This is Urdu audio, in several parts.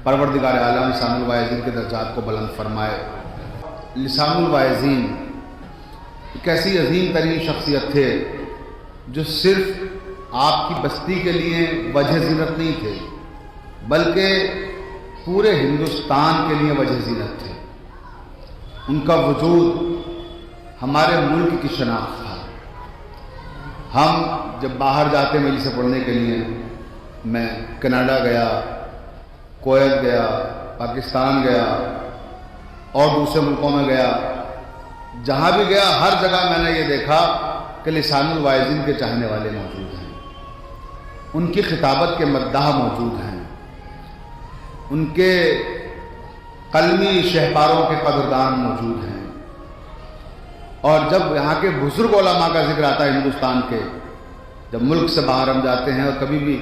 پروردگار عالم لسان الواعظین کے درجات کو بلند فرمائے۔ لسان الواعظین ایک ایسی عظیم ترین شخصیت تھے جو صرف آپ کی بستی کے لیے وجہ زینت نہیں تھے، بلکہ پورے ہندوستان کے لیے وجہ زینت تھے۔ ان کا وجود ہمارے ملک کی شناخت تھا۔ ہم جب باہر جاتے مجلس پڑھنے کے لیے، میں کینیڈا گیا، کویت گیا، پاکستان گیا اور دوسرے ملکوں میں گیا، جہاں بھی گیا ہر جگہ میں نے یہ دیکھا کہ لسان الواعظین کے چاہنے والے موجود ہیں، ان کی خطابت کے مداح موجود ہیں، ان کے قلمی شہپاروں کے قدردان موجود ہیں۔ اور جب یہاں کے بزرگ علماء کا ذکر آتا ہے ہندوستان کے، جب ملک سے باہر ہم جاتے ہیں اور کبھی بھی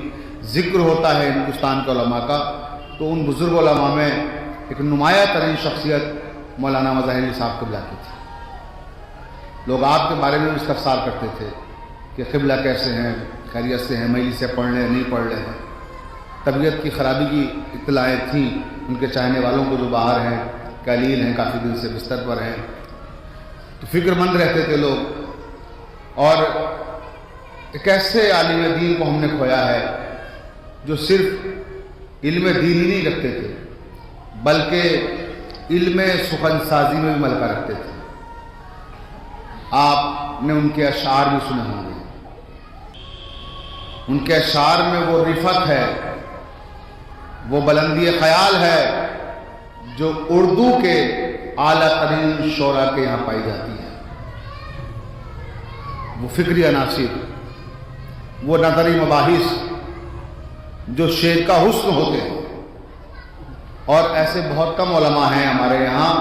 ذکر ہوتا ہے ہندوستان کے علماء کا، تو ان بزرگ علماء میں ایک نمایاں ترین شخصیت مولانا مظاہری صاحب قبلہ کی تھی۔ لوگ آپ کے بارے میں استفسار کرتے تھے کہ قبلہ کیسے ہیں، خیریت سے ہیں، مجلس سے پڑھ رہے ہیں نہیں پڑھ رہے ہیں۔ طبیعت کی خرابی کی اطلاعیں تھیں ان کے چاہنے والوں کو جو باہر ہیں، قلیل ہیں، کافی دن سے بستر پر ہیں، تو فکر مند رہتے تھے لوگ۔ اور ایک ایسے عالم دین کو ہم نے کھویا ہے جو صرف علم دین ہی نہیں رکھتے تھے، بلکہ علم سخن سازی میں بھی ملکہ رکھتے تھے۔ آپ نے ان کے اشعار بھی سنے ہوں گے۔ ان کے اشعار میں وہ رفت ہے، وہ بلندی خیال ہے جو اردو کے اعلیٰ ترین شعراء کے یہاں پائی جاتی ہے۔ وہ فکری عناصر، وہ نظری مباحث جو شعر کا حسن ہوتے ہیں۔ اور ایسے بہت کم علماء ہیں ہمارے یہاں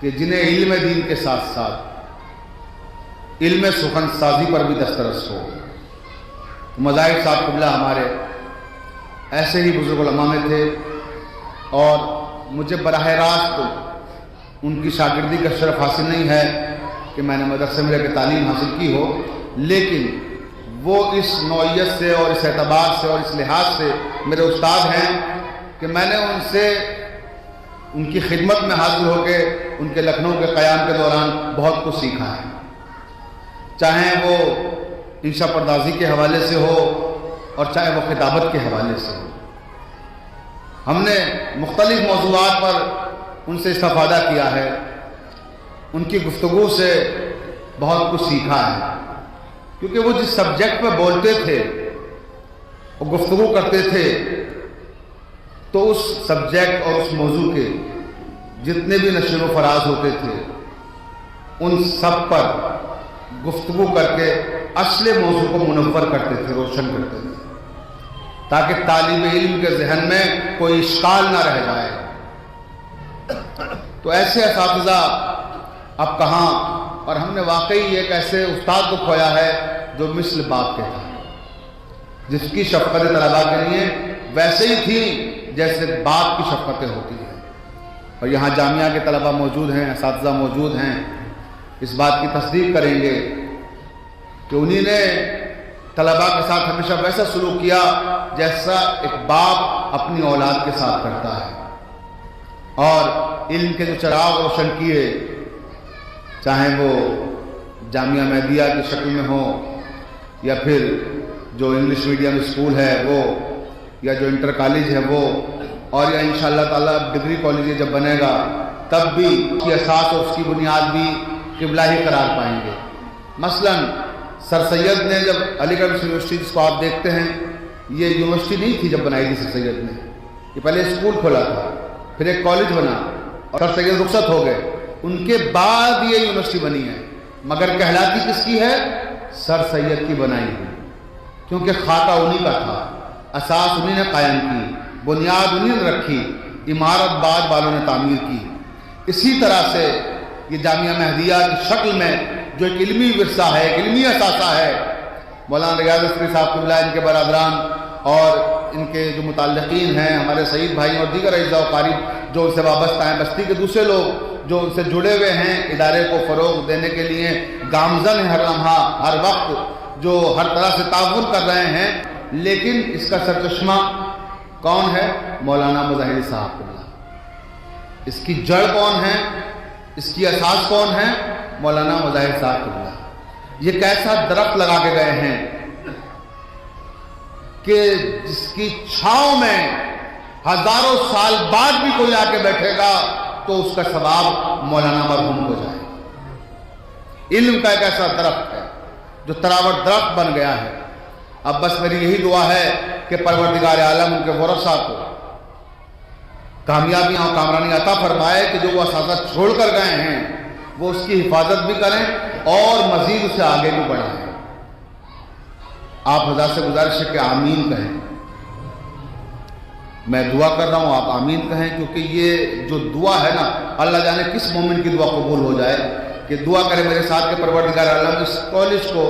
کہ جنہیں علم دین کے ساتھ ساتھ علم سخن سازی پر بھی دسترس ہو۔ مظاہر صاحب قبلہ ہمارے ایسے ہی بزرگ علماء میں تھے، اور مجھے براہ راست ان کی شاگردی کا شرف حاصل نہیں ہے کہ میں نے مدرسے میں رہ کے تعلیم حاصل کی ہو، لیکن وہ اس نوعیت سے اور اس اعتبار سے اور اس لحاظ سے میرے استاد ہیں کہ میں نے ان سے ان کی خدمت میں حاضر ہو کے ان کے لکھنؤ کے قیام کے دوران بہت کچھ سیکھا ہے، چاہے وہ انشاء پردازی کے حوالے سے ہو اور چاہے وہ خطابت کے حوالے سے ہو۔ ہم نے مختلف موضوعات پر ان سے استفادہ کیا ہے، ان کی گفتگو سے بہت کچھ سیکھا ہے، کیونکہ وہ جس سبجیکٹ پہ بولتے تھے، وہ گفتگو کرتے تھے، تو اس سبجیکٹ اور اس موضوع کے جتنے بھی نشر و فراز ہوتے تھے ان سب پر گفتگو کر کے اصل موضوع کو منور کرتے تھے، روشن کرتے تھے، تاکہ طالب علم کے ذہن میں کوئی اشکال نہ رہ جائے۔ تو ایسے اساتذہ اب کہاں، اور ہم نے واقعی ایک ایسے استاد کو کھویا ہے جو مثل باپ کے تھا، جس کی شفقت طلباء کے لیے ویسے ہی تھی جیسے باپ کی شفقتیں ہوتی ہیں۔ اور یہاں جامعہ کے طلباء موجود ہیں، اساتذہ موجود ہیں، اس بات کی تصدیق کریں گے کہ انہی نے طلباء کے ساتھ ہمیشہ ویسا سلوک کیا جیسا ایک باپ اپنی اولاد کے ساتھ کرتا ہے، اور علم کے جو چراغ روشن کیے، چاہے وہ جامعہ مہدیہ کی شکل میں ہو، یا پھر جو انگلش میڈیم اسکول ہے وہ، یا جو انٹر کالج ہے وہ، اور یا انشاءاللہ تعالیٰ ڈگری کالج جب بنے گا تب بھی اس کی اساس اور اس کی بنیاد بھی قبلہ ہی قرار پائیں گے۔ مثلا سر سید نے جب علی گڑھ یونیورسٹی، جس کو آپ دیکھتے ہیں، یہ یونیورسٹی نہیں تھی جب بنائی تھی سر سید نے، یہ پہلے اسکول کھولا تھا، پھر ایک کالج بنا اور سر سید رخصت ہو گئے، ان کے بعد یہ یونیورسٹی بنی ہے، مگر کہلاتی کس کی ہے؟ سر سید کی بنائی ہوئی، کیونکہ خاکہ انہی کا تھا، اساس انہی نے قائم کی، بنیاد انہی نے رکھی، عمارت بعد والوں نے تعمیر کی۔ اسی طرح سے یہ جامعہ مہدیہ کی شکل میں جو ایک علمی ورثہ ہے، ایک علمی اثاثہ ہے، مولانا ریاض اسکری صاحب قبلہ، ان کے برادران اور ان کے جو متعلقین ہیں، ہمارے سعید بھائی اور دیگر اعزاء و قارب جو ان سے وابستہ ہیں، بستی کے دوسرے لوگ جو ان سے جڑے ہوئے ہیں، ادارے کو فروغ دینے کے لیے گامزن ہیں ہر لمحہ ہر وقت، جو ہر طرح سے تعاون کر رہے ہیں، لیکن اس کا سرچشمہ کون ہے؟ مولانا مظاہری صاحب اللہ. اس کی جڑ کون ہے؟ اس کی اساس کون ہے؟ مولانا مظاہر صاحب اللہ. یہ کیسا درخت لگا کے گئے ہیں کہ جس کی چھاؤں میں ہزاروں سال بعد بھی کوئی آ کے بیٹھے گا تو اس کا ثواب مولانا مرحوم ہو جائے. علم کا ایک ایسا درخت ہے جو تراوٹ درخت بن گیا ہے. اب بس میری یہی دعا ہے کہ پروردگار عالم ان کے ورثاء کو کامیابیاں اور کامرانی عطا فرمائے کہ جو وہ اساتذہ چھوڑ کر گئے ہیں وہ اس کی حفاظت بھی کریں اور مزید اسے آگے بھی بڑھائیں. آپ حضرات سے گزارش ہے کہ آمین کہیں. میں دعا کر رہا ہوں، آپ آمین کہیں، کیونکہ یہ جو دعا ہے نا، اللہ جانے کس مومن کی دعا قبول ہو جائے کہ دعا کرے میرے ساتھ کہ پروردگار عالم اس کالج کو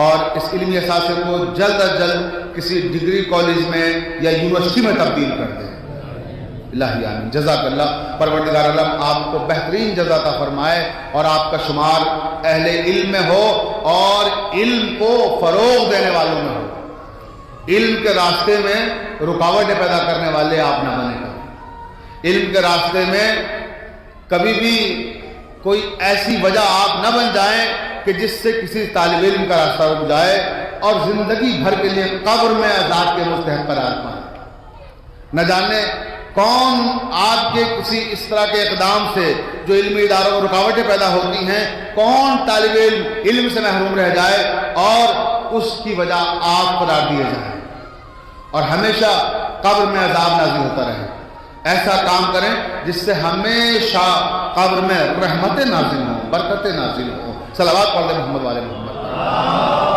اور اس علمی اثاثے کو جلد از جلد کسی ڈگری کالج میں یا یونیورسٹی میں تبدیل کر دے. الہی آمین. جزاک اللہ. پروردگار عالم آپ کو بہترین جزا عطا فرمائے اور آپ کا شمار اہل علم میں ہو اور علم کو فروغ دینے والوں میں ہو. علم کے راستے میں رکاوٹیں پیدا کرنے والے آپ نہ بنے گا. علم کے راستے میں کبھی بھی کوئی ایسی وجہ آپ نہ بن جائیں کہ جس سے کسی طالب علم کا راستہ رک جائے اور زندگی بھر کے لیے قبر میں عذاب کے مستحق قرار پائے. نہ جانے کون آپ کے کسی اس طرح کے اقدام سے جو علمی اداروں میں رکاوٹیں پیدا ہوتی ہیں، کون طالب علم علم سے محروم رہ جائے اور اس کی وجہ آپ قرار دیے جائیں اور ہمیشہ قبر میں عذاب نازل ہوتا رہے. ایسا کام کریں جس سے ہمیشہ قبر میں رحمتیں نازل ہوں، برکتیں نازل ہوں. صلوات پڑھ لیں محمد والے محمد.